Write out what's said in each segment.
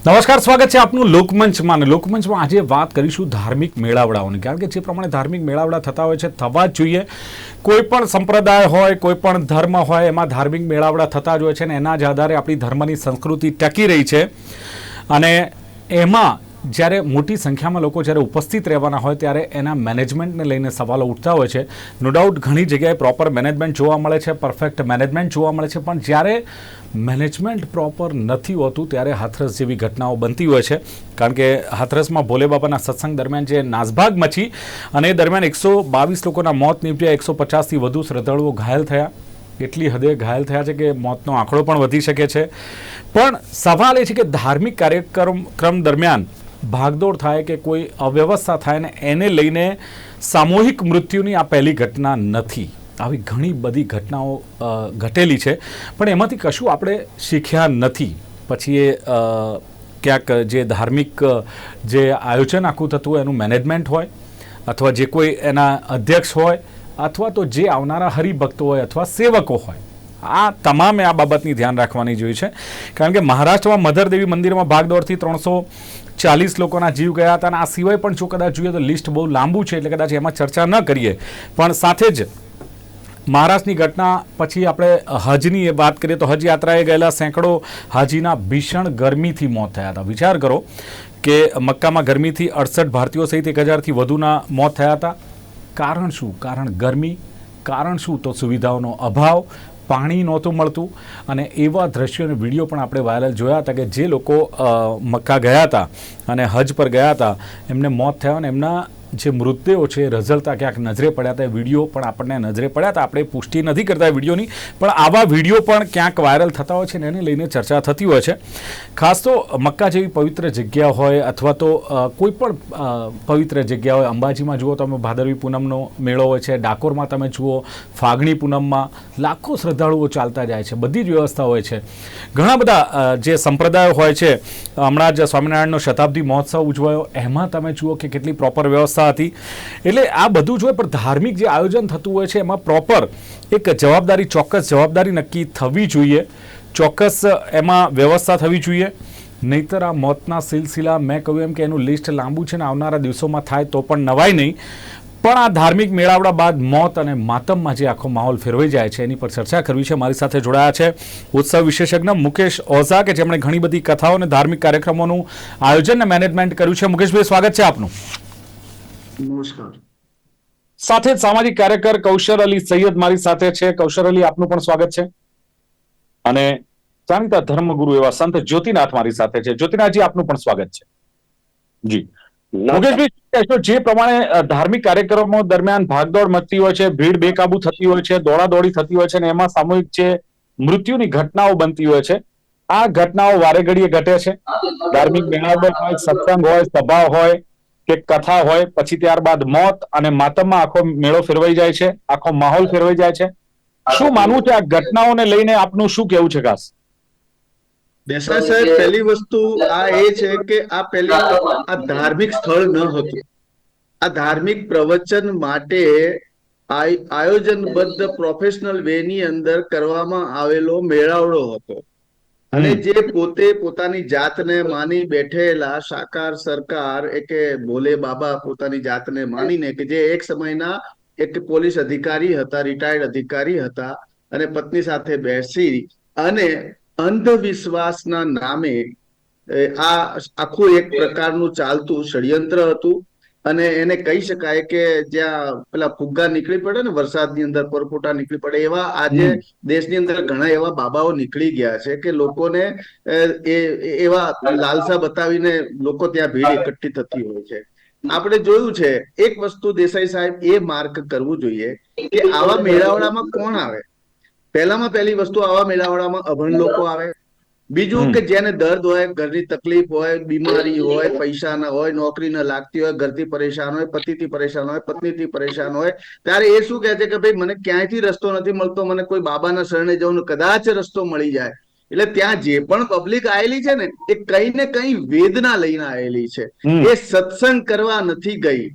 નમસ્કાર, સ્વાગત છે આપનું લોકમંચમાં. લોકમંચમાં આજે વાત કરીશું ધાર્મિક મેળાવડાઓની, કારણ કે જે પ્રમાણે ધાર્મિક મેળાવડા થતા હોય છે, થવા જ જોઈએ. કોઈ પણ સંપ્રદાય હોય, કોઈ પણ ધર્મ હોય, એમાં ધાર્મિક મેળાવડા થતા જ હોય છે અને એના જ આધારે આપણી ધર્મની સંસ્કૃતિ ટકી રહી છે. અને એમાં જ્યારે મોટી સંખ્યામાં લોકો જ્યારે ઉપસ્થિત રહેવાના હોય ત્યારે એના મેનેજમેન્ટને લઈને સવાલો ઉઠતા હોય છે. નો ડાઉટ ઘણી જગ્યાએ પ્રોપર મેનેજમેન્ટ જોવા મળે છે, પરફેક્ટ મેનેજમેન્ટ જોવા મળે છે, પણ જ્યારે મેનેજમેન્ટ પ્રોપર નથી હોતું ત્યારે હાથરસ જેવી ઘટનાઓ બનતી હોય છે. કારણ કે હાથરસમાં ભોલે બાબાના સત્સંગ દરમિયાન જે નાસભાગ મચી અને એ દરમિયાન 122 લોકોના મોત નીપજ્યા, 150થી વધુ શ્રદ્ધાળુઓ ઘાયલ થયા. એટલી હદે ઘાયલ થયા છે કે મોતનો આંકડો પણ વધી શકે છે. પણ સવાલ એ છે કે ધાર્મિક કાર્યક્રમ દરમિયાન ભાગદોડ થાય કે કોઈ અવ્યવસ્થા થાય ને એને લઈને સામૂહિક મૃત્યુની આ પહેલી ઘટના નથી. આવી ઘણી બધી ઘટનાઓ ઘટેલી છે, પણ એમાંથી કશું આપણે શીખ્યા નથી. પછી એ ક્યાંક જે ધાર્મિક જે આયોજન આખું થતું હોય એનું મેનેજમેન્ટ હોય, અથવા જે કોઈ એના અધ્યક્ષ હોય, અથવા તો જે આવનારા હરિભક્તો હોય અથવા સેવકો હોય, આ તમામે આ બાબતની ધ્યાન રાખવાની જોઈએ છે. કારણ કે મહારાષ્ટ્રમાં મધર દેવી મંદિરમાં ભાગદોડથી 340 લોકોના જીવ ગયા હતા અને આ સિવાય પણ જો કદાચ જોઈએ તો લિસ્ટ બહુ લાંબુ છે, એટલે કદાચ એમાં ચર્ચા ન કરીએ. પણ સાથે જ મહારાષ્ટ્રની ઘટના પછી આપણે હજની વાત કરીએ તો હજ યાત્રાએ ગયેલા સેંકડો હાજીના ભીષણ ગરમીથી મોત થયા હતા. વિચાર કરો કે મક્કામાં ગરમીથી 68 ભારતીયો સહિત 1000થી વધુના મોત થયા હતા. કારણ શું? કારણ ગરમી. કારણ શું? તો સુવિધાઓનો અભાવ, પાણી નહોતું મળતું. અને એવા દ્રશ્યો અને વિડીયો પણ આપણે વાયરલ જોયા હતા કે જે લોકો મક્કા ગયા હતા અને હજ પર ગયા હતા, એમને મોત થયા અને એમના જે મૃતદેહો છે રઝળતા ક્યાંક નજરે પડ્યા હતા. વિડીયો પણ આપણને નજરે પડ્યા હતા. આપણે પુષ્ટિ નથી કરતા વિડીયોની, પણ આવા વિડીયો પણ ક્યાંક વાયરલ થતા હોય છે ને એને લઈને ચર્ચા થતી હોય છે. ખાસ તો મક્કા જેવી પવિત્ર જગ્યા હોય અથવા તો કોઈ પણ પવિત્ર જગ્યા હોય. અંબાજીમાં જુઓ તમે ભાદરવી પૂનમનો મેળો હોય છે, ડાકોરમાં તમે જુઓ ફાગણી પૂનમમાં લાખો શ્રદ્ધાળુઓ ચાલતા જાય છે, બધી જ વ્યવસ્થા હોય છે. ઘણા બધા જે સંપ્રદાયો હોય છે, હમણાં જ સ્વામિનારાયણનો શતાબ્દી મહોત્સવ ઉજવાયો, એમાં તમે જુઓ કે કેટલી પ્રોપર વ્યવસ્થા હતી. એટલે આ બધું જ હોય, પણ ધાર્મિક જે આયોજન થતું હોય છે એમાં પ્રોપર એક જવાબદારી, ચોક્કસ જવાબદારી નક્કી થવી જોઈએ, ચોક્કસ એમાં વ્યવસ્થા થવી જોઈએ. નહીતર આ મોતના સિલસિલા, મેં કહ્યું એમ કે એનું લિસ્ટ લાંબુ છે ને આવનારા દિવસોમાં થાય તો પણ નવાય નહીં. પણ આ ધાર્મિક મેળાવડા બાદ મોત અને માતમમાં જે આખો માહોલ ફેરવાઈ જાય છે એની પર ચર્ચા કરવી છે. મારી સાથે જોડાયા છે ઉત્સવ વિશેષજ્ઞ મુકેશ ઓઝા, કે જેમણે ઘણી બધી કથાઓ અને ધાર્મિક કાર્યક્રમોનું આયોજન અને મેનેજમેન્ટ કર્યું છે. મુકેશભાઈ, સ્વાગત છે આપનું. નમસ્કાર. સાથે જ સામાજિક કાર્યકર કૌશર અલી સૈયદ મારી સાથે છે. કૌશર અલી, આપનું પણ સ્વાગત છે. અને જાણીતા ધર્મગુરુ એવા સંત જ્યોતિનાથ મારી સાથે છે. જ્યોતિનાથજી, આપનું પણ સ્વાગત છે. જી મુકેશભાઈ, જે પ્રમાણે ધાર્મિક કાર્યક્રમો દરમિયાન ભાગદોડ મચતી હોય છે, ભીડ બેકાબુ થતી હોય છે, દોડાદોડી થતી હોય છે અને એમાં સામૂહિક જે મૃત્યુની ઘટનાઓ બનતી હોય છે, આ ઘટનાઓ વારે ઘડીએ ઘટે છે. ધાર્મિક મેળાવડો હોય, સત્સંગ હોય, સભા હોય કે કથા હોય, પછી ત્યારબાદ મોત અને માતમમાં આખો મેળો ફેરવાઈ જાય છે, આખો માહોલ ફેરવાઈ જાય છે. શું માનવું છે આ ઘટનાઓને લઈને? આપનું શું કેવું છે ખાસ? દેસાઈ સાહેબ, પહેલી વસ્તુ આ એ છે કે આ ધાર્મિક સ્થળ ન હતું. આ ધાર્મિક પ્રવચન માટે આયોજનબદ્ધ પ્રોફેશનલ વે ની અંદર કરવામાં આવેલો મેળાવડો હતો. અને જે પોતે પોતાની જાતને માની બેઠેલા સાકાર સરકાર કે ભોલે બાબા પોતાની જાતને માનીને, કે જે એક સમયના એક પોલીસ અધિકારી હતા, રિટાયર્ડ અધિકારી હતા, અને પત્ની સાથે બેસી અને અંધવિશ્વાસના નામે આ આખું એક પ્રકારનું ચાલતું ષડયંત્ર હતું. અને એને કહી શકાય કે જ્યાં પેલા ફુગ્ગા નીકળી પડે ને વરસાદની અંદર, પરપોટા નીકળી પડે, એવા આજે દેશની અંદર ઘણા એવા બાબાઓ નીકળી ગયા છે કે લોકોને એવા લાલસા બતાવીને લોકો ત્યાં ભીડ એકઠી થતી હોય છે. આપણે જોયું છે એક વસ્તુ દેસાઈ સાહેબ એ માર્ક કરવું જોઈએ કે આવા મેળાવડામાં કોણ આવે. પહેલામાં પહેલી વસ્તુ, આવા મેળાવડામાં અભણ લોકો આવે. બીજું કે જેને દર્દ હોય, ઘરની તકલીફ હોય, બીમારી હોય, પૈસા ના હોય, નોકરી ના લાગતી હોય, ઘરથી પરેશાન હોય, પતિથી પરેશાન હોય, પત્નીથી પરેશાન હોય, ત્યારે એ શું કહે છે કે ભાઈ મને ક્યાંયથી રસ્તો નથી મળતો, મને કોઈ બાબાના શરણે જવું, કદાચ રસ્તો મળી જાય. એટલે ત્યાં જે પણ પબ્લિક આવેલી છે ને, એ કઈ ને કઈ વેદના લઈને આવેલી છે. એ સત્સંગ કરવા નથી ગઈ,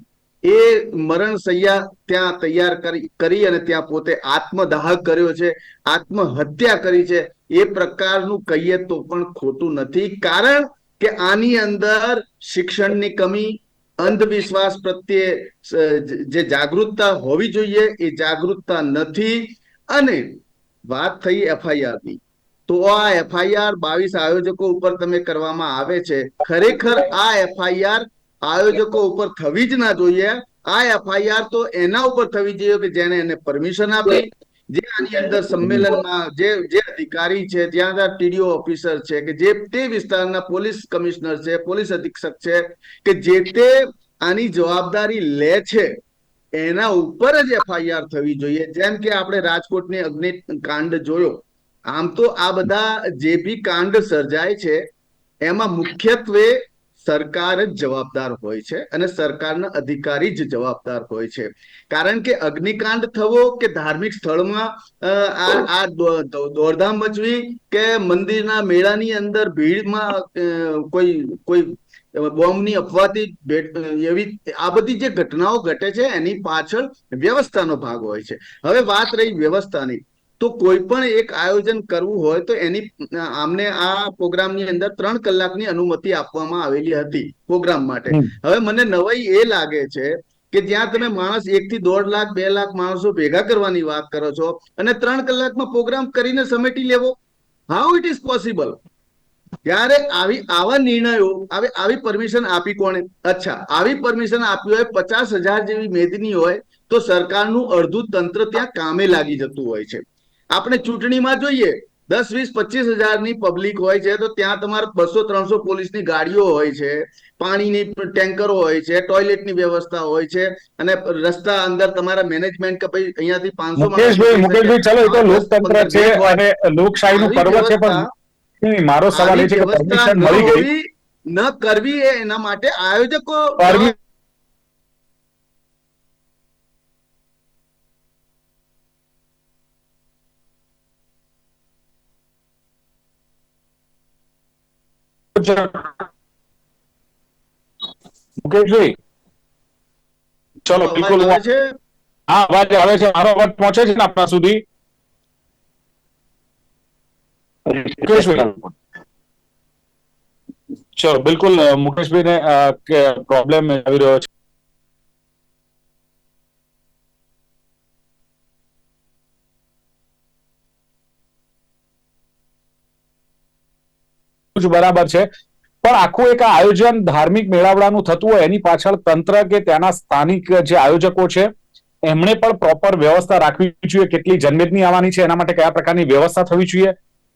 એ મરણ સૈયા ત્યાં તૈયાર કરી અને ત્યાં પોતે આત્મદાહ કર્યો છે, આત્મહત્યા કરી છે. એ પ્રકારનું કહીએ તો પણ ખોટું નથી. કારણ કે આની અંદર શિક્ષણની કમી, અંધવિશ્વાસ પ્રત્યે જે જાગૃતતા હોવી જોઈએ એ જાગૃતતા નથી. અને વાત થઈ એફઆઈઆરની, તો આ એફઆઈઆર 22 આયોજકો ઉપર તમે કરવામાં આવે છે. ખરેખર આ એફઆઈઆર આયોજકો ઉપર થવી જ ના જોઈએ. આ એફઆઈઆર તો એના ઉપર થવી જોઈએ કે જેને એને પરમિશન આપી, જે આની અંદર સંમેલનમાં જે અધિકારી છે, જ્યાં ટીડીઓ ઓફિસર છે, કે જે તે વિસ્તારના પોલીસ કમિશનર છે, પોલીસ અધિક્ષક છે, કે જે તે આની જવાબદારી લે છે, એના ઉપર જ એફઆઈઆર થવી જોઈએ. જેમ કે આપણે રાજકોટની અગ્નિકાંડ જોયો. આમ તો આ બધા જે બી કાંડ સર્જાય છે એમાં મુખ્યત્વે સરકાર જ જવાબદાર હોય છે અને સરકારના અધિકારી જ જવાબદાર હોય છે. કારણ કે અગ્નિકાંડ થવો કે ધાર્મિક સ્થળમાં આ દોડધામ મચવી કે મંદિરના મેળાની અંદર ભીડમાં કોઈ બોમ્બની અફવાથી એવી આ બધી જે ઘટનાઓ ઘટે છે એની પાછળ વ્યવસ્થાનો ભાગ હોય છે. હવે વાત રહી વ્યવસ્થાની, તો કોઈ પણ એક આયોજન કરવું હોય તો એની આમને આ પ્રોગ્રામની અંદર 3 કલાકની અનુમતિ આપવામાં આવેલી હતી પ્રોગ્રામ માટે. હવે મને નવાઈ એ લાગે છે કે જ્યાં તમે માણસ 1 થી 1.5 લાખ 2 લાખ માણસો ભેગા કરવાની વાત કરો છો અને 3 કલાકમાં પ્રોગ્રામ કરીને સમેટી લેવો, હાઉ ઇટ ઇઝ પોસિબલ? ત્યારે આવા નિર્ણયો, આવી પરમિશન આપી કોણે? અચ્છા, આવી પરમિશન આપી હોય 50,000 જેવી મેદની હોય તો સરકારનું અડધું તંત્ર ત્યાં કામે લાગી જતું હોય છે. આપણે ચૂંટણીમાં જોઈએ 10, 20, 25,000ની પબ્લિક હોય છે તો ત્યાં તમારે 200-300 પોલીસની ગાડીઓ હોય છે, પાણીની ટેન્કરો હોય છે, ટોયલેટની વ્યવસ્થા હોય છે, અને રસ્તા અંદર તમારા મેનેજમેન્ટ કે ભાઈ અહીંયાથી 500 મુકેશભાઈ ચલો, એ તો લોકતંત્ર છે અને લોકશાહીનું પર્વ છે, પણ મારો સવાલ એ છે કે પરમિશન મળી ગઈ ન કરવી એ એના માટે આયોજકો મુકેશભાઈ ચલો બિલકુલ. હા, અવાજ આવે છે, મારો અવાજ પહોંચે છે ને આપણા સુધી? મુકેશભાઈ ચલો બિલકુલ, મુકેશભાઈ ને પ્રોબ્લેમ આવી રહ્યો છે, બરાબર છે, પણ આખું એક આયોજન ધાર્મિક મેળાવડાનું થતું હોય એની પાછળ તંત્ર કે ત્યાંના સ્થાનિક જે આયોજકો છે એમણે પણ પ્રોપર વ્યવસ્થા રાખવી જોઈએ. કેટલી જનમેદની આવવાની છે એના માટે કયા પ્રકારની વ્યવસ્થા થવી જોઈએ,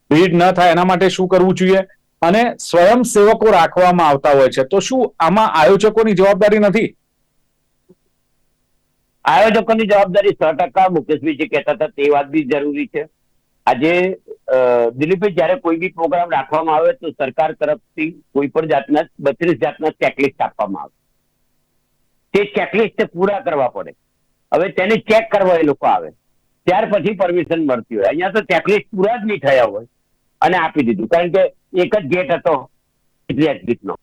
ભીડ ન થાય એના માટે શું કરવું જોઈએ, અને સ્વયંસેવકો રાખવામાં આવતા હોય છે, તો શું આમાં આયોજકોની જવાબદારી નથી? આયોજકોની જવાબદારી 100% મુકેશભાઈ જે કહેતા હતા તે વાત બી જરૂરી છે. આજે દિલીપભાઈ, જયારે કોઈ બી પ્રોગ્રામ રાખવામાં આવે તો સરકાર તરફથી કોઈ પણ જાતના 32 જાતના ચેકલિસ્ટ આપવામાં આવે. તે ચેકલિસ્ટ પૂરા કરવા પડે. હવે તેને ચેક કરવા એ લોકો આવે, ત્યાર પછી પરમિશન મળતી હોય. અહીંયા તો ચેકલિસ્ટ પૂરા જ નહીં થયા હોય અને આપી દીધું, કારણ કે એક જ ગેટ હતો એક્ઝિટનો.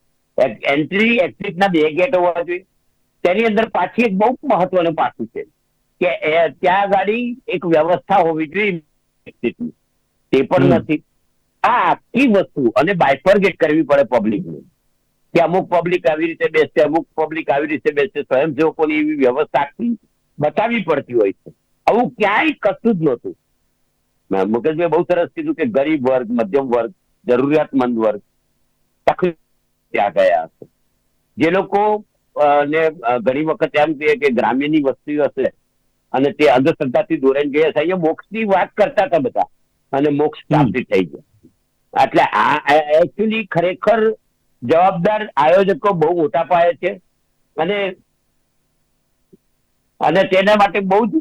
એન્ટ્રી એક્ઝિટના 2 ગેટ હોવા જોઈએ. તેની અંદર પાછી એક બહુ મહત્વનું પાસું છે કે ત્યાં ગાડી એક વ્યવસ્થા હોવી જોઈએ, તે પણ નથી. આ આખી વસ્તુ અને બાયફર્ગેટ કરવી પડે પબ્લિકને, કે અમુક પબ્લિક આવી રીતે બેસશે, અમુક પબ્લિક આવી રીતે બેસશે. સ્વયંસેવકોની એવી વ્યવસ્થા આખી બતાવવી પડતી હોય છે. આવું ક્યાંય કશું જ નહોતું. મુકેશભાઈ બહુ સરસ કીધું કે ગરીબ વર્ગ, મધ્યમ વર્ગ, જરૂરિયાતમંદ વર્ગ તકલીફ ત્યાં ગયા હશે. જે લોકો ને ઘણી વખત એમ કહે કે ગ્રામ્યની વસ્તી હશે અને તે અંધશ્રદ્ધાથી દોરાઈને ગયા છે, અહીંયા મોક્ષની વાત કરતા હતા બધા અને મોક્ષ પ્રાપ્તિ થઈ ગયા. એટલે આ એકચ્યુઅલી ખરેખર જવાબદાર આયોજકો બહુ મોટા પાયે છે અને તેના માટે બહુ જ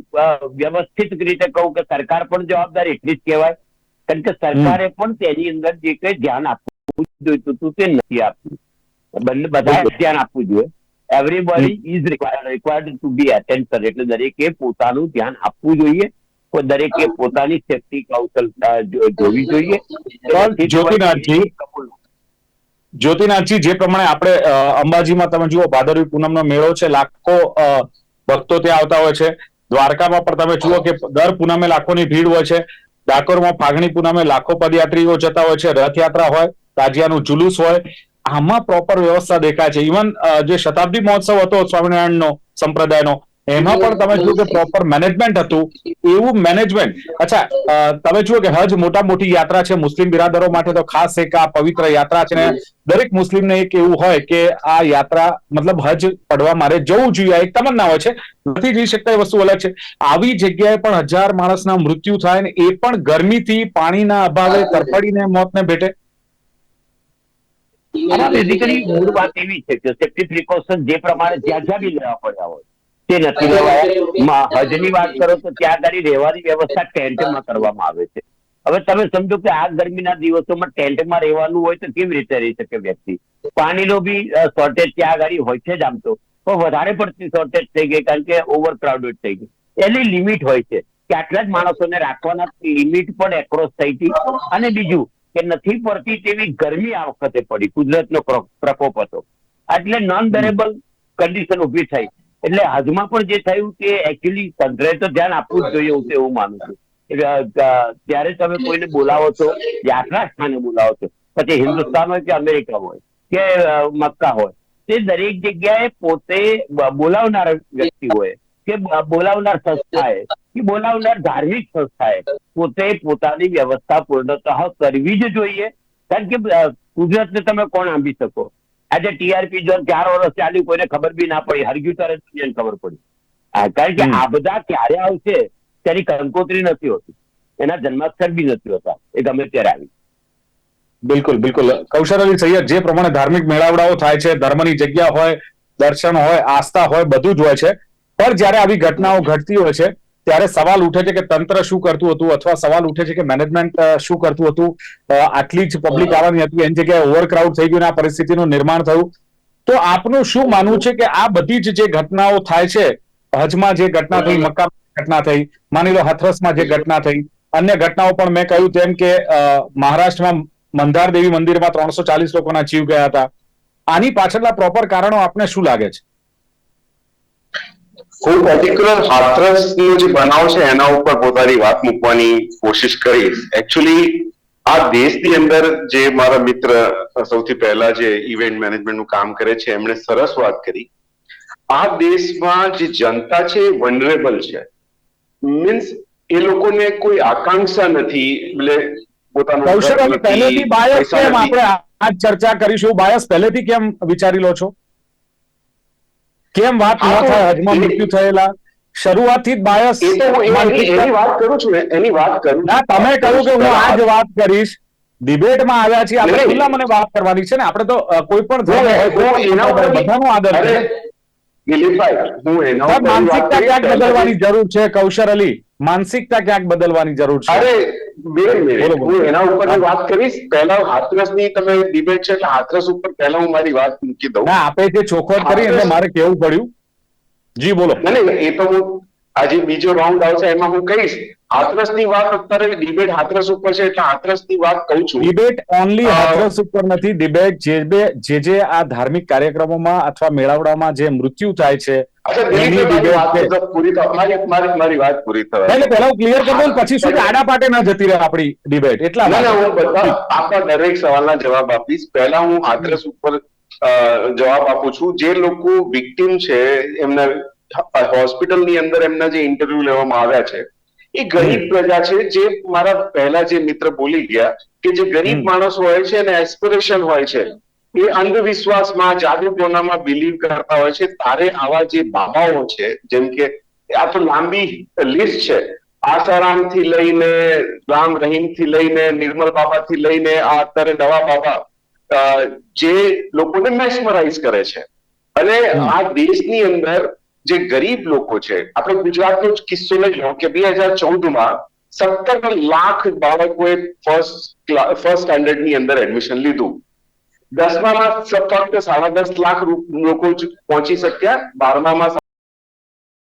વ્યવસ્થિત રીતે કહું કે સરકાર પણ જવાબદાર એટલી જ કહેવાય, કારણ કે સરકારે પણ તેની અંદર જે કંઈ ધ્યાન આપવું જોઈતું હતું તે નથી આપ્યું. બધાએ ધ્યાન આપવું જોઈએ. Everybody is required to be attention. એટલે દરેકે પોતાનું ધ્યાન આપવું જોઈએ, દરેકે પોતાની સેફટી કૌશલતા જોવી જોઈએ. જ્યોતિનાથજી, જે પ્રમાણે આપણે અંબાજીમાં તમે જુઓ ભાદરવી પૂનમનો મેળો છે, લાખો ભક્તો ત્યાં આવતા હોય છે. દ્વારકામાં પણ તમે જુઓ કે દર પૂનમે લાખોની ભીડ હોય છે. ડાકોરમાં ફાગણી પૂનમે લાખો પદયાત્રીઓ જતા હોય છે. રથયાત્રા હોય, તાજિયાનું જુલુસ હોય, આમાં પ્રોપર વ્યવસ્થા દેખાય છે. ઇવન જે શતાબ્દી મહોત્સવ હતો સ્વામિનારાયણનો સંપ્રદાયનો, એમાં પણ તમે જુઓ કે પ્રોપર મેનેજમેન્ટ હતું. એવું મેનેજમેન્ટ, અચ્છા તમે જુઓ કે હજ મોટા મોટી યાત્રા છે મુસ્લિમ બિરાદરો માટે, તો ખાસ એક આ પવિત્ર યાત્રા છે ને દરેક મુસ્લિમને એક એવું હોય કે આ યાત્રા મતલબ હજ પડવા મારે જવું જોઈએ, એક તમન્ના હોય છે, નથી જઈ શકતા એ વસ્તુ અલગ છે. આવી જગ્યાએ પણ 1000 માણસના મૃત્યુ થાય ને એ પણ ગરમીથી, પાણીના અભાવે તરફડીને મોતને ભેટે. આમાં બેઝિકલી મૂળ વાત એવી છે કે સેફ્ટી પ્રિકોશન જે પ્રમાણે જ્યાં જ્યાં બી લેવા પડ્યા હોય તે નથી લેવાયા. હજની વાત કરો તો ત્યાં આગળ રહેવાની વ્યવસ્થા ટેન્ટમાં કરવામાં આવે છે. હવે તમે સમજો કે આ ગરમીના દિવસોમાં ટેન્ટમાં રહેવાનું હોય તો કેવી રીતે રહી શકે વ્યક્તિ? પાણીનો બી શોર્ટેજ ત્યાં આગળ હોય છે જ આમ તો, પણ વધારે પડતી શોર્ટેજ થઈ ગઈ કારણ કે ઓવર ક્રાઉડેડ થઈ ગઈ. એની લિમિટ હોય છે કે આટલા જ માણસોને રાખવાના, લિમિટ પણ એક્રોસ થઈ હતી. અને બીજું કે નથી પડતી તેવી ગરમી આ વખતે પડી, કુદરતનો પ્રકોપ હતો, એટલે નોન બેરેબલ કન્ડિશન ઉભી થઈ. એટલે હજમાં પણ જે થયું તે એકચ્યુઅલી તંત્રએ તો ધ્યાન આપવું જ જોઈએ, હું તો એવું માનું છું. ત્યારે તમે કોઈને બોલાવો છો, યાત્રા સ્થાને બોલાવો છો, પછી હિન્દુસ્તાન હોય કે અમેરિકા હોય કે મક્કા હોય, તે દરેક જગ્યાએ પોતે બોલાવનાર વ્યક્તિ હોય કે બોલાવનાર સંસ્થાએ કે બોલાવનાર ધાર્મિક સંસ્થાએ પોતે પોતાની વ્યવસ્થા પૂર્ણતઃ કરવી જ જોઈએ. કારણ કે કુદરતને તમે કોણ આંબી શકો? આજે ટીઆરપી જો 4 વર્ષ ચાલ્યું, કોઈને ખબર બી ના પડી, હરગ્યું ત્યારે દુનિયાને ખબર પડી. કારણ કે આ બધા ક્યારે આવશે તેની કંકોત્રી નથી હોતી, એના જન્માક્ષર બી નથી હોતા, એ ગમે ત્યારે આવી. બિલકુલ બિલકુલ. કૌશર અલી સૈયદ, જે પ્રમાણે ધાર્મિક મેળાવડાઓ થાય છે, ધર્મની જગ્યા હોય, દર્શન હોય, આસ્થા હોય, બધું જ હોય છે, પણ જ્યારે આવી ઘટનાઓ ઘટતી હોય છે ત્યારે સવાલ ઉઠે છે કે તંત્ર શું કરતું હતું, અથવા સવાલ ઉઠે છે કે મેનેજમેન્ટ શું કરતું હતું. આટલી જ પબ્લિક આવવાની હતી, એની જગ્યાએ ઓવરક્રાઉડ થઈ ગયું, આ પરિસ્થિતિનું નિર્માણ થયું. તો આપનું શું માનવું છે કે આ બધી જ જે ઘટનાઓ થાય છે, હજમાં જે ઘટના થઈ, મક્કામાં ઘટના થઈ, માની લો હાથરસમાં જે ઘટના થઈ, અન્ય ઘટનાઓ પણ મેં કહ્યું તેમ કે મહારાષ્ટ્રમાં મંદાર દેવી મંદિરમાં 340 લોકોના જીવ ગયા હતા, આની પાછળના પ્રોપર કારણો આપને શું લાગે છે? હું પર્ટિક્યુલર હાથરસનો જે બનાવ છે એના ઉપર પોતાની વાત મૂકવાની કોશિશ કરીશ. એકચ્યુઅલી આ દેશની અંદર જે મારા મિત્ર સૌથી પહેલા જે ઇવેન્ટ મેનેજમેન્ટનું કામ કરે છે, એમણે સરસ વાત કરી. આ દેશમાં જે જનતા છે એ વનરેબલ છે. મીન્સ એ લોકોને કોઈ આકાંક્ષા નથી, એટલે પોતાનું કૌશલ અલી, પહેલેથી બાયસ કેમ? આપણે આ ચર્ચા કરીશું, બાયસ પહેલેથી કેમ વિચારી લો છો? કેમ વાત ન થાય હજમાં મૃત્યુ થયેલા? શરૂઆતથી જ બાયસ એની વાત કરું છું, એની વાત કરું. ના, તમે કહ્યું કે હું આ જ વાત કરીશ. ડિબેટમાં આવ્યા છીએ આપણે, ખુલ્લા મને વાત કરવાની છે ને. આપણે તો કોઈ પણ બધાનો આદર છે. માનસિકતા ક્યાંક બદલવાની જરૂર છે કૌશર અલી, માનસિકતા ક્યાંક બદલવાની જરૂર છે. અરે હું એના ઉપર વાત કરીશ. પહેલા હાથરસની તમે ડિબેટ છે એટલે હાથરસ ઉપર પહેલા હું મારી વાત મૂકી દઉં. ના, આપે જે ચોખવટ કરી એટલે મારે કેવું પડ્યું. જી બોલો. એ તો હું આજે બીજો રાઉન્ડ આવશે એમાં હું કહીશ. હાથરસની વાત અત્યારે ડિબેટ હાથરસ ઉપર છે એટલે હાથરસની વાત કહું છું. ડિબેટ ઓનલી હાથરસ ઉપર નથી. ડિબેટ જે આ ધાર્મિક કાર્યક્રમોમાં અથવા મેળાવડામાં જે મૃત્યુ થાય છે, મારી વાત પૂરી થવા પહેલા હું ક્લિયર કરી દઉં, પછી શું આડા પાટે ના જતી રહે આપણી ડિબેટ. એટલા હું બધા આપણા દરેક સવાલના જવાબ આપીશ. પહેલા હું હાથરસ ઉપર જવાબ આપું છું. જે લોકો વિક્ટિમ છે, એમના હોસ્પિટલની અંદર એમના જે ઇન્ટરવ્યુ લેવામાં આવ્યા છે, એ ગરીબ પ્રજા છે. જે મારા પહેલા જે મિત્ર બોલી ગયા કે જે ગરીબ માણસ હોય છે અને એસ્પિરેશન હોય છે, એ અંધવિશ્વાસમાં, જાદુ ટોનામાં બિલીવ કરતા હોય છે. તારે આવા જે બાબાઓ છે, જેમ કે આ તો લાંબી લિસ્ટ છે, આસારામ થી લઈને રામ રહીમ થી લઈને નિર્મલ બાબા થી લઈને આ અત્યારે નવા બાબા, જે લોકોને મેસ્મરાઇઝ કરે છે. અને આ દેશની અંદર જે ગરીબ લોકો છે, આપણે ગુજરાતનો જ કિસ્સો લઈ લો કે 2014માં 17 લાખ બાળકોએ ફર્સ્ટ સ્ટાન્ડર્ડ ની અંદર એડમિશન લીધું. 10મામાં ફક્ત 10.5 લાખ લોકો જ પહોંચી શક્યા. 12મામાં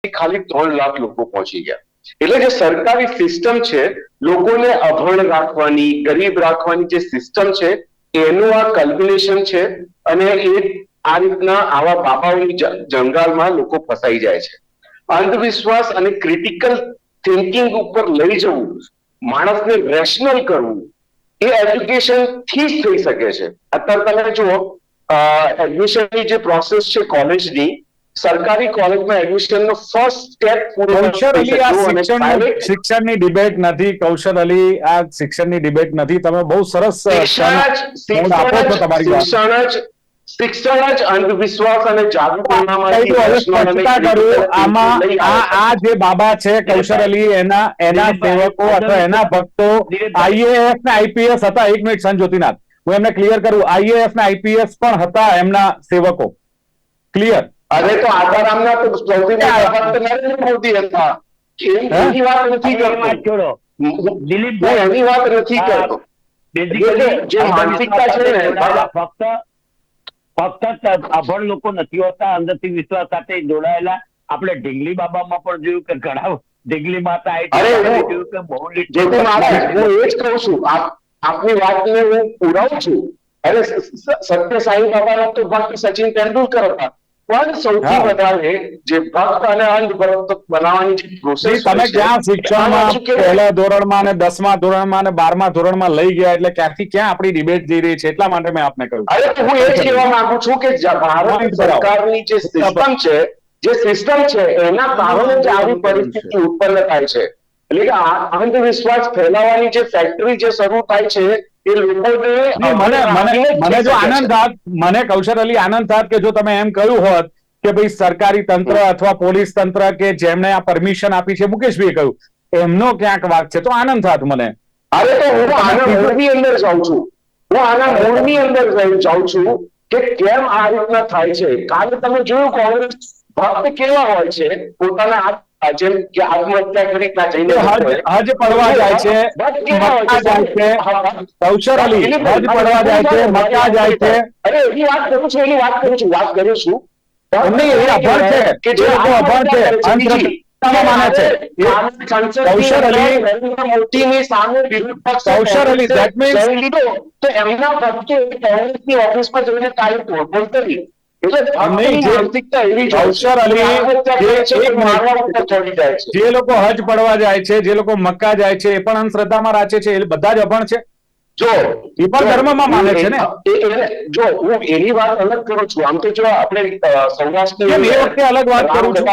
ખાલી 3 લાખ લોકો પહોંચી ગયા. એટલે જે સરકારી સિસ્ટમ છે, લોકોને અભણ રાખવાની, ગરીબ રાખવાની જે સિસ્ટમ છે, એનું આ કલ્બિનેશન છે. અને એ આ રીતના આવા બાબાઓની જંગાલમાં લોકો ફસાઈ જાય છે. અંધવિશ્વાસ અને ક્રિટિકલ થિંકિંગ ઉપર લઈ જવું, માણસને રેશનલ કરવું, એ એજ્યુકેશન થી જ થઈ શકે છે. અત્યારે તમે જુઓ એડમિશનની જે પ્રોસેસ છે કોલેજની, સરકારી કોલેજમાં એડમિશનનો ફર્સ્ટ સ્ટેપ પૂરો કૌશલ અલી, આ પ્રાઇવેટ શિક્ષણની ડિબેટ નથી. કૌશલ અલી, આ શિક્ષણની ડિબેટ નથી. તમે બહુ સરસ આપો છો તમારી વાત. શિક્ષણ જ અંધવિશ્વાસ અને જાદુટોણામાંથી હવે સ્પષ્ટતા કરું, આમાં આ જે બાબા છે કૌશલ અલી, એના સેવકો અથવા એના ભક્તો આઈએએસ ને આઈપીએસ હતા. એક મિનિટ સંજોતીનાથ, હું એમને ક્લિયર કરું, આઈએએસ ને આઈપીએસ પણ હતા એમના સેવકો. ક્લિયર? અરે તો આસારામના તો સૌથી મોટા ભક્ત નરેન્દ્ર મોદી હતા. એની વાત નથી કરતો. છોડો દિલીપ, હું એની વાત નથી કરતો. જે માનસિકતા છે ને, ફક્ત અભણ લોકો નથી હોતા અંદરથી વિશ્વાસ સાથે જોડાયેલા. આપણે ઢીંગલી બાબામાં પણ જોયું કે ઘણા ઢીંગલી માતા જોયું કે બહુ જ્યોતિ મહારાજ, હું એ જ કહું છું, આપની વાતને હું પુરાવું છું. અરે સત્ય સાંઈ બાબાના તો ભક્ત સચિન તેંડુલકર હતા, પણ સૌથી વધારે જે ભક્ત અને અંધભક્ત બનાવવાની જે પ્રોસેસ તમે ક્યાં શિક્ષણમાં પહેલા ધોરણમાં અને 10મા ધોરણમાં અને 12મા ધોરણમાં લઈ ગયા, એટલે ક્યાંથી ક્યાં આપણી ડિબેટ જઈ રહી છે, એટલા માટે મેં આપને કહ્યું. અરે તો હું એ જ કહેવા માંગુ છું કે ભારત સરકારની જે સિસ્ટમ છે એના કારણે જ આવી પરિસ્થિતિ ઉત્પન્ન થાય છે. એટલે કે અંધવિશ્વાસ ફેલાવવાની જે ફેક્ટરી જે શરૂ થાય છે એ લોકોને મને જો આનંદ થાત, મને કૌશલ અલી આનંદ થાત કે જો તમે એમ કહ્યું હોત કે ભાઈ સરકારી તંત્ર અથવા પોલીસ તંત્ર કે જેમને આ પરમિશન આપી છે, મુકેશભાઈએ કહ્યું, એમનો ક્યાંક વાક છે, તો આનંદ થાત મને. અરે તો હું આના મૂળની અંદર જાઉં છું, જાઉં છું કે કેમ આ રીતના થાય છે. કાલે તમે જોયું કોંગ્રેસ ભક્ત કેવા હોય છે, પોતાના જેમ કે આત્મહત્યા કરી હજ પડવા જાય છે, મક્કા જાય છે. કૌશલ અલી હજ પડવા જાય છે, મક્કા જાય છે. અરે એની વાત કરું છું એમની એ અભણ છે કે જે લોકો અભણ છે, અંધશ્રદ્ધામાં માને છે. કૌશલ અલી, મોદીની સામે વિરોધ પક્ષ કૌશલ અલી, that means લીધો તો એમના ભક્તો કોંગ્રેસની ઓફિસમાં જઈને કાલે તોડફોડ કરી. જે લોકો હજ પડવા જાય છે, જે લોકો મક્કા જાય છે, એ પણ અંધશ્રદ્ધામાં રાખે છે, એ બધા જ અભણ છે. જો એ પણ ધર્મમાં માને છે ને. જો હું એની વાત અલગ કરું છું, આમ તો જો આપણે સૌરાષ્ટ્ર એ વખતે અલગ વાત કરું છું.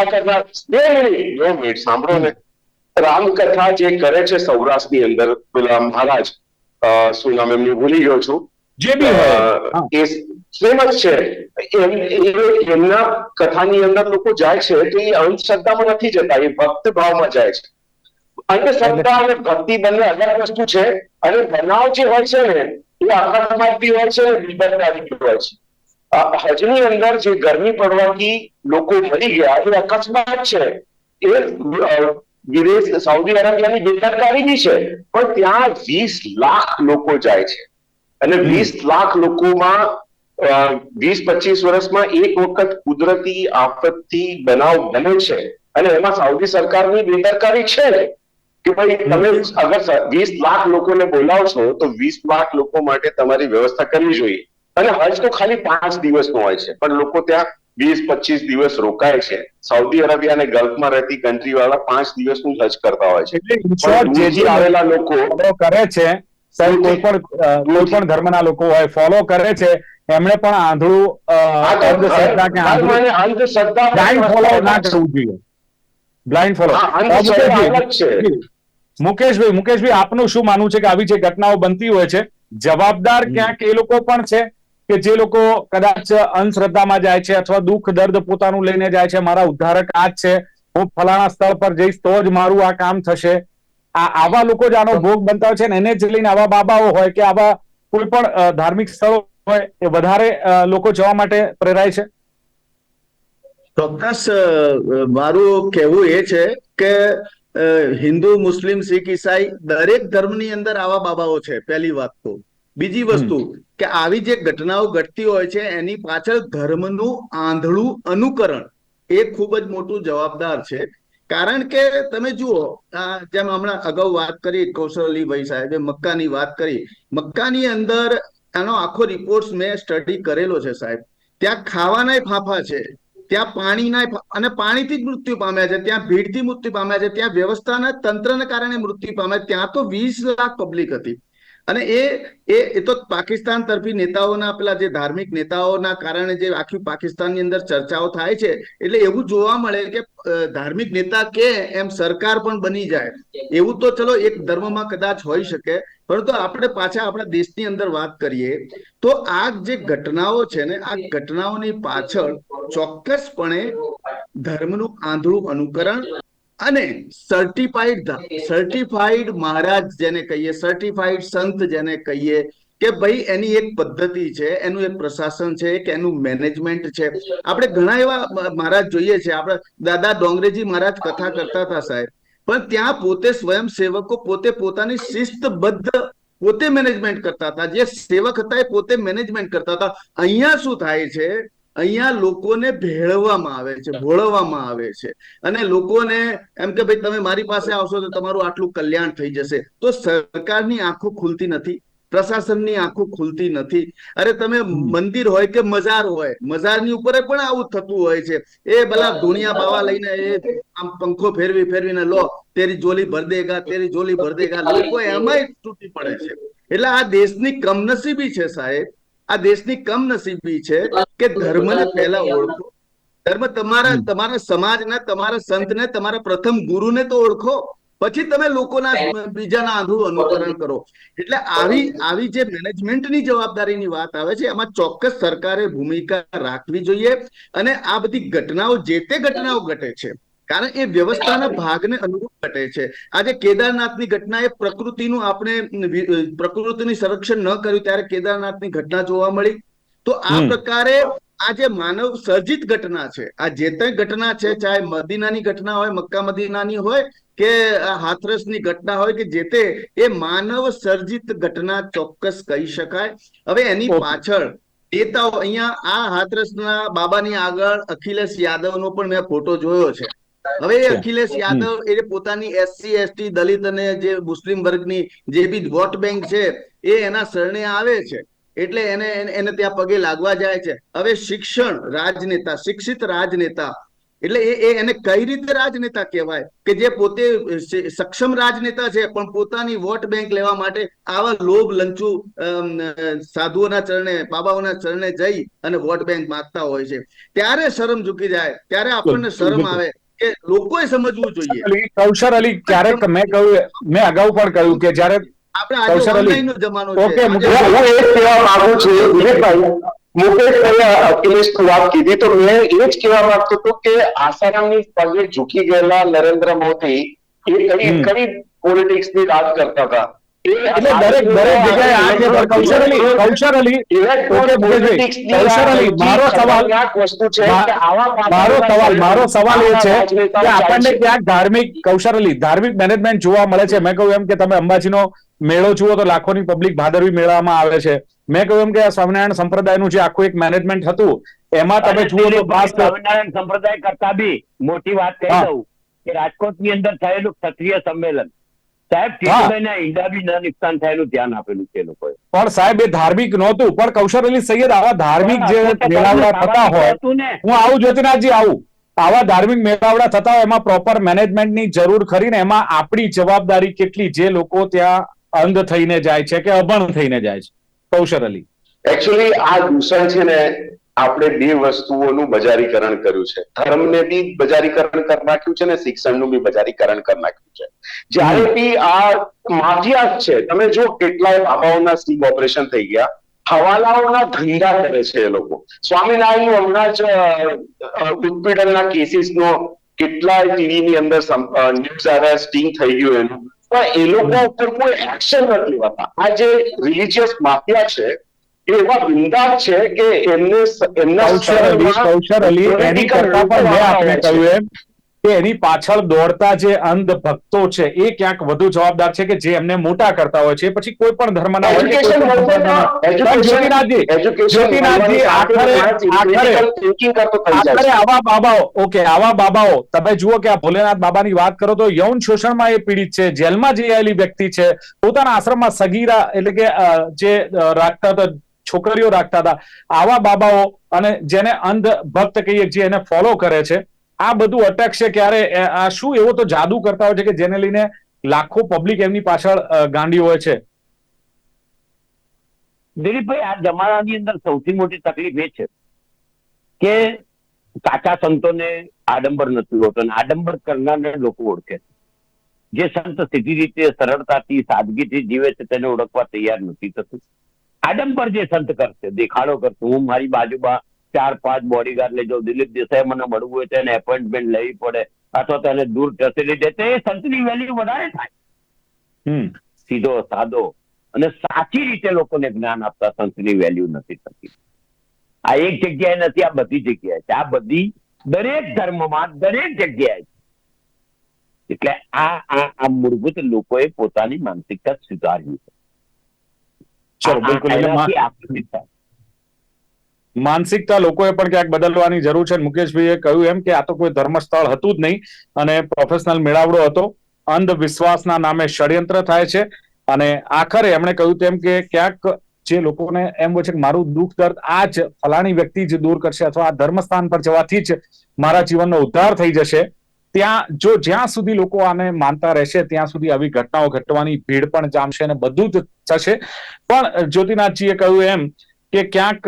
સાંભળો ને, રામકથા જે કરે છે સૌરાષ્ટ્રની અંદર પેલા મહારાજ, શું નામ એમનું ભૂલી ગયો છું, જે બી હોય સેમ જ છે. એમના કથાની અંદર લોકો જાય છે તો એ અંધશ્રદ્ધામાં નથી જતા, એ ભક્ત ભાવમાં જાય છે. અંધશ્રદ્ધા અને ભક્તિ બંને અલગ વસ્તુ છે. અને બનાવ જે હોય છે ને એ અકસ્માત બી હોય છે, બિબરદારી બી હોય છે. હજની અંદર જે ગરમી પડવાથી લોકો મરી ગયા એ અકસ્માત છે, એ વિદેશ સાઉદી અરેબિયાની બેદરકારી બી છે. પણ ત્યાં 20 લાખ લોકો જાય છે અને 20 લાખ લોકોમાં 20-25 વર્ષમાં એક વખત કુદરતી આફતથી બનાવ બને છે અને એમાં સાઉદી સરકારની બેદરકારી છે કે ભાઈ તમે અગર 20 લાખ લોકોને બોલાવશો તો 20 લાખ લોકો માટે તમારી વ્યવસ્થા કરવી જોઈએ. અને હજ તો ખાલી 5 દિવસનો હોય છે, પણ લોકો ત્યાં 20-25 દિવસ રોકાય છે. સાઉદી અરેબિયા અને ગલ્ફમાં રહેતી કન્ટ્રી વાળા 5 દિવસનું હજ કરતા હોય છે. જે આવેલા લોકો કરે છે, કોઈ પણ ધર્મના લોકો હોય ફોલો કરે છે, એમણે પણ આંધળું અંધશ્રદ્ધા કે અંધશ્રદ્ધા બ્લાઇન્ડ ફોલો ના કરવું જોઈએ. Blind follow. મુકેશભાઈ, આપનું શું માનવું છે કે આવી જે ઘટનાઓ બનતી હોય છે, જવાબદાર ક્યાંક એ લોકો પણ છે કે જે લોકો કદાચ અંધશ્રદ્ધામાં જાય છે અથવા દુઃખ દર્દ પોતાનું લઈને જાય છે, મારા ઉદ્ધારક આ જ છે, હું ફલાણા સ્થળ પર જઈશ તો જ મારું આ કામ થશે. આવા લોકો જ આનો ભોગ બનતા હોય છે ને, એને જ લઈને આવા બાબાઓ હોય કે આવા કોઈ પણ ધાર્મિક સ્થળો હોય એ વધારે લોકો જવા માટે પ્રેરાય છે. ચોક્કસ. મારું કહેવું એ છે કે હિન્દુ, મુસ્લિમ, શીખ, ઈસાઈ દરેક ધર્મની અંદર આવા બાબાઓ છે, પહેલી વાત તો. બીજી વસ્તુ કે આવી જે ઘટનાઓ ઘટતી હોય છે એની પાછળ ધર્મનું આંધળું અનુકરણ એ ખૂબ જ મોટું જવાબદાર છે. કારણ કે તમે જુઓ, જેમ હમણાં અગાઉ વાત કરી કૌશલ અલીભાઈ સાહેબે મક્કાની વાત કરી, મક્કાની અંદર આનો આખો રિપોર્ટ મેં સ્ટડી કરેલો છે સાહેબ. ત્યાં ખાવાના ફાંફા છે, ત્યાં પાણીના અને પાણીથી જ મૃત્યુ પામ્યા છે, ત્યાં ભીડથી મૃત્યુ પામ્યા છે, ત્યાં વ્યવસ્થાના તંત્રને કારણે મૃત્યુ પામ્યા. ત્યાં તો 20 લાખ પબ્લિક હતી. અને એ તો પાકિસ્તાન તરફી નેતાઓના પેલા જે ધાર્મિક નેતાઓના કારણે જે આખી પાકિસ્તાનની અંદર ચર્ચાઓ થાય છે, એટલે એવું જોવા મળે કે ધાર્મિક નેતા કે એમ સરકાર પણ બની જાય, એવું તો ચલો એક ધર્મમાં કદાચ હોઈ શકે, પરંતુ આપણે પાછા આપણા દેશની અંદર વાત કરીએ તો આ જે ઘટનાઓ છે ને, આ ઘટનાઓની પાછળ ચોક્કસપણે ધર્મનું આંધળું અનુકરણ અને સર્ટિફાઈડ મહારાજ જેને કહીએ, સર્ટિફાઈડ સંત જેને કહીએ કે ભાઈ એની એક પદ્ધતિ છે, એનું એક પ્રશાસન છે, એક એનું મેનેજમેન્ટ છે. આપણે ઘણા એવા મહારાજ જોઈએ છે, આપણે દાદા ડોંગરેજી મહારાજ કથા કરતા હતા સાહેબ, પણ ત્યાં પોતે સ્વયંસેવકો પોતે પોતાની શિસ્તબદ્ધ પોતે મેનેજમેન્ટ કરતા હતા, જે સેવક હતા એ પોતે મેનેજમેન્ટ કરતા હતા. અહીંયા શું થાય છે, અહીંયા લોકોને ભેળવવામાં આવે છે, ભોળવવામાં આવે છે, અને લોકોને એમ કે ભાઈ તમે મારી પાસે આવશો તો તમારું આટલું કલ્યાણ થઈ જશે. તો સરકારની આંખો ખુલતી નથી, પ્રશાસનની આંખો ખુલતી નથી. અરે તમે મંદિર હોય કે મજાર હોય, મજારની ઉપર પણ આવું થતું હોય છે. એ ભલા ધૂણિયા બાવા લઈને એ આમ પંખો ફેરવીને લો તેરી જોલી ભર દેગા, તેરી જોલી ભર દેગા, લોકો એમાંય તૂટી પડે છે. એટલે આ દેશની કમનસીબી છે સાહેબ, આ દેશની કમનસીબી છે કે ધર્મને પહેલા ઓળખો. ધર્મ તમારા સમાજના, તમારા સંતને, તમારા પ્રથમ ગુરુને તો ઓળખો, પછી તમે લોકોના બીજાના આંધળું અનુકરણ કરો. એટલે આવી જે મેનેજમેન્ટની જવાબદારીની વાત આવે છે, એમાં ચોક્કસ સરકારે ભૂમિકા રાખવી જોઈએ. અને આ બધી ઘટનાઓ જે તે ઘટનાઓ ઘટે છે કારણ એ વ્યવસ્થાના ભાગને અનુરૂપ ઘટે છે. આજે કેદારનાથની ઘટના એ પ્રકૃતિનું આપણે પ્રકૃતિનું સંરક્ષણ ન કર્યું ત્યારે કેદારનાથની ઘટના જોવા મળી. તો આ પ્રકારે આ જે માનવ સર્જિત ઘટના છે, આ જે તે ઘટના છે, ચાહે મદીનાની ઘટના હોય, મક્કા મદીનાની હોય કે હાથરસની ઘટના હોય કે જે તે, એ માનવ સર્જિત ઘટના ચોક્કસ કહી શકાય. હવે એની પાછળ નેતાઓ, અહીંયા આ હાથરસના બાબાની આગળ અખિલેશ યાદવનો પણ મેં ફોટો જોયો છે. હવે અખિલેશ યાદવ એ પોતાની SC ST દલિત અને જે મુસ્લિમ વર્ગની જે બી વોટ બેંક છે એ એના શરણે આવે છે, એટલે એને ત્યાં પગે લાગવા જાય છે. હવે શિક્ષણ રાજનેતા, શિક્ષિત રાજનેતા, એટલે એને કઈ રીતે રાજનેતા કહેવાય કે જે પોતે સક્ષમ રાજનેતા છે પણ પોતાની વોટ બેંક લેવા માટે આવા લોભ લંચુ સાધુઓના ચરણે, બાબાઓના ચરણે જઈ અને વોટ બેંક માંગતા હોય છે. ત્યારે શરમ ઝૂકી જાય, ત્યારે આપણને શરમ આવે કે લોકોએ સમજવું જોઈએ. કૌશર અલી, ક્યારેક મેં અગાઉ પણ કહ્યું કે જ્યારે આપણે આજે ઓનલાઈન નો જમાનો છે. હું એ કહેવા માંગુ છું વિવેકભાઈ, મુકેશભાઈએ અખિલેશની વાત કીધી તો મેં એ જ કહેવા માંગતો હતો કે આસારામની પગે ઝૂકી ગયેલા નરેન્દ્ર મોદી એ કઈ પોલિટિક્સની વાત કરતા હતા. એટલે દરેક જગ્યાએ આ છે. કૌશર અલી મારો સવાલ એ છે કે આપણને ક્યાંક ધાર્મિક મેનેજમેન્ટ જોવા મળે છે. મેં કહ્યું એમ કે તમે અંબાજીનો મેળો જુઓ તો લાખોની પબ્લિક ભાદરવી મેળામાં આવે છે. મેં કહ્યું એમ કે સ્વામિનારાયણ સંપ્રદાયનું જે આખું એક મેનેજમેન્ટ હતું એમાં તમે જુઓ તો સ્વામિનારાયણ સંપ્રદાય કરતા બી મોટી વાત કહી દઉં કે રાજકોટની અંદર થયેલું ક્ષત્રિય સંમેલન, સાહેબ ટીટુભાઈના ઈંડા બી ન નુકસાન થયેલું ધ્યાન આપેલું છે લોકોએ. પણ સાહેબ એ ધાર્મિક નહોતું. પણ કૌશર અલી સૈયદ, આવા ધાર્મિક જે મેળાવડા થતા હોય, હું આવું જ્યોતિનાથજી આવા ધાર્મિક મેળાવડા થતા હોય એમાં પ્રોપર મેનેજમેન્ટની જરૂર ખરી ને એમાં આપણી જવાબદારી કેટલી, જે લોકો ત્યાં અંધ થઈને જાય છે કે અભણ થઈને જાય છે? કૌશર અલી, એકચ્યુઅલી આ દૂષણ છે ને, આપણે બે વસ્તુઓનું બજારીકરણ કર્યું છે. ધર્મને બી બજારીકરણ કરી નાખ્યું છે ને શિક્ષણનું બી બજારીકરણ કરી નાખ્યું છે. જ્યારે બી આ માફિયા છે, તમે જો કેટલાય બાબાઓના સ્ટીંગ ઓપરેશન થઈ ગયા, હવાલાઓના ધંધા કરે છે એ લોકો. સ્વામિનારાયણ હમણાં જ ઉત્પીડનના કેસીસનો કેટલાય ટીવીની અંદર ન્યૂઝ આવ્યા, સ્ટિંગ થઈ ગયું એનું, પણ એ લોકો ઉપર કોઈ એક્શન નથી લેવાતા. આ જે રિલિજિયસ માફિયા છે એવા બિંદાસ છે કે કૌશર અલી, એની કરતા પણ મેં આપને કહ્યું એમ કે એની પાછળ દોડતા જે અંધ ભક્તો છે એ ક્યાંક વધુ જવાબદાર છે કે જે એમને મોટા કરતા હોય છે. પછી કોઈ પણ ધર્મના હોય, આવા બાબાઓ તમે જુઓ કે આ ભોલેનાથ બાબાની વાત કરો તો યૌન શોષણમાં એ પીડિત છે, જેલમાં જઈ આવેલી વ્યક્તિ છે, પોતાના આશ્રમમાં સગીરા એટલે કે જે રાખતા હતા, છોકરીઓ રાખતા હતા, આવા બાબાઓ અને જેને અંધ ભક્ત કહીએ, જે એને ફોલો કરે છે, આ બધું અટકશે ક્યારે? આ શું એવો તો જાદુ કરતા હોય છે કે જેને લઈને લાખો પબ્લિક એમની પાછળ ગાંડી હોય છે? દિલીપભાઈ, આ જમાનાની અંદર સૌથી મોટી તકલીફ એ છે કે સાચા સંતોને આડંબર નથી હોતો અને આડંબર કરનારને લોકો ઓળખે છે. જે સંત સીધી રીતે સરળતાથી સાદગીથી જીવે છે તેને ઓળખવા તૈયાર નથી થતું. આડંબર જે સંત કરશે, દેખાડો કરશે, હું મારી બાજુમાં 4-5 બોડીગાર્ડ લઈ જાઉં, દિલીપ દેસાઈ મને મળવું હોય તો એને એપોઇન્ટમેન્ટ લેવી પડે અથવા તો એને દૂર ખસેડી દે, તો એ સંતની વેલ્યુ વધારે થાય. સીધો સાદો અને સાચી રીતે લોકોને જ્ઞાન આપતા સંતની વેલ્યુ નથી થતી. આ એક જગ્યાએ નથી, આ બધી જગ્યાએ છે. આ બધી દરેક ધર્મમાં દરેક જગ્યાએ છે. એટલે આ મૂળભૂત લોકોએ પોતાની માનસિકતા સુધારવી છે. ચલો, બિલકુલ. એનાથી આકર્ષિત થાય. માનસિકતા લોકોએ પણ ક્યાંક બદલવાની જરૂર છે. મુકેશભાઈએ કહ્યું એમ કે આ તો કોઈ ધર્મસ્થળ હતું જ નહીં અને પ્રોફેશનલ મેળાવડો હતો. અંધવિશ્વાસના નામે ષડયંત્ર થાય છે અને આખરે એમણે કહ્યું તેમ કે ક્યાંક જે લોકોને એમ હોય છે કે મારું દુઃખ દર્દ આ જ ફલાણી વ્યક્તિ જ દૂર કરશે અથવા આ ધર્મસ્થાન પર જવાથી જ મારા જીવનનો ઉદ્ધાર થઈ જશે, જ્યાં સુધી લોકો આને માનતા રહેશે ત્યાં સુધી આવી ઘટનાઓ ઘટવાની ભીડ પણ જામશે અને બધું જ થશે. પણ જ્યોતિનાથજીએ કહ્યું એમ કે ક્યાંક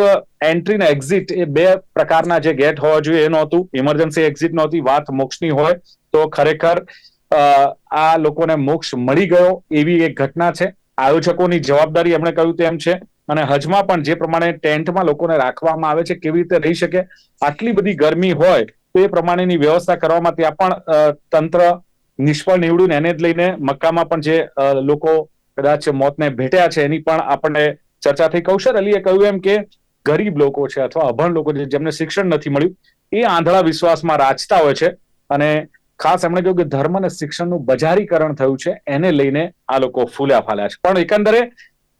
એન્ટ્રી ને એક્ઝિટ એ 2 પ્રકારના જે ગેટ હોવા જોઈએ એ નહોતું. ઇમરજન્સી એક્ઝિટ નહોતી. વાત મોક્ષની હોય તો ખરેખર આ લોકોને મોક્ષ મળી ગયો એવી એક ઘટના છે. આયોજકોની જવાબદારી એમણે કહ્યું તેમ છે અને હજમાં પણ જે પ્રમાણે ટેન્ટમાં લોકોને રાખવામાં આવે છે, કેવી રીતે રહી શકે, આટલી બધી ગરમી હોય તો એ પ્રમાણેની વ્યવસ્થા કરવામાં ત્યાં પણ તંત્ર નિષ્ફળ નીવડ્યું ને એને જ લઈને મક્કામાં પણ જે લોકો કદાચ મોતને ભેટ્યા છે એની પણ આપણને ચર્ચા થઈ. કૌશર અલીએ કહ્યું એમ કે ગરીબ લોકો છે અથવા અભણ લોકો છે જેમને શિક્ષણ નથી મળ્યું એ આંધળા વિશ્વાસમાં રાચતા હોય છે અને ખાસ એમણે કહ્યું કે ધર્મ અને શિક્ષણનું બજારીકરણ થયું છે, એને લઈને આ લોકો ફૂલ્યા ફાલ્યા છે. પણ એકંદરે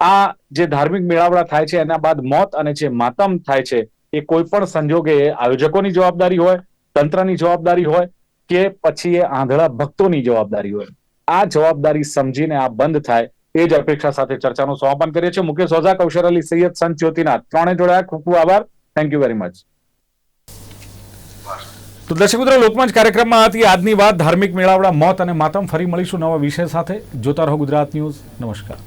આ જે ધાર્મિક મેળાવડા થાય છે એના બાદ મોત અને જે માતમ થાય છે એ કોઈ પણ સંજોગે આયોજકોની જવાબદારી હોય, તંત્રની જવાબદારી હોય કે પછી એ આંધળા ભક્તોની જવાબદારી હોય. આ જવાબદારી સમજીને આ બંધ થાય એ જ અપેક્ષા સાથે ચર્ચાનું સમાપન કરીએ છીએ. મુકેશ ઓઝા, કૌશર અલી, સૈયદ, સંત જ્યોતિનાથ ત્રણે જોડાયા. ખૂબ ખૂબ આભાર. Thank you very much. તો દર્શક મિત્રો, લોકમંચ કાર્યક્રમમાં હતી આજની વાત ધાર્મિક મેળાવડા, મોત અને માતમ. ફરી મળીશું નવા વિષય સાથે. જોતા રહો ગુજરાત ન્યૂઝ. નમસ્કાર.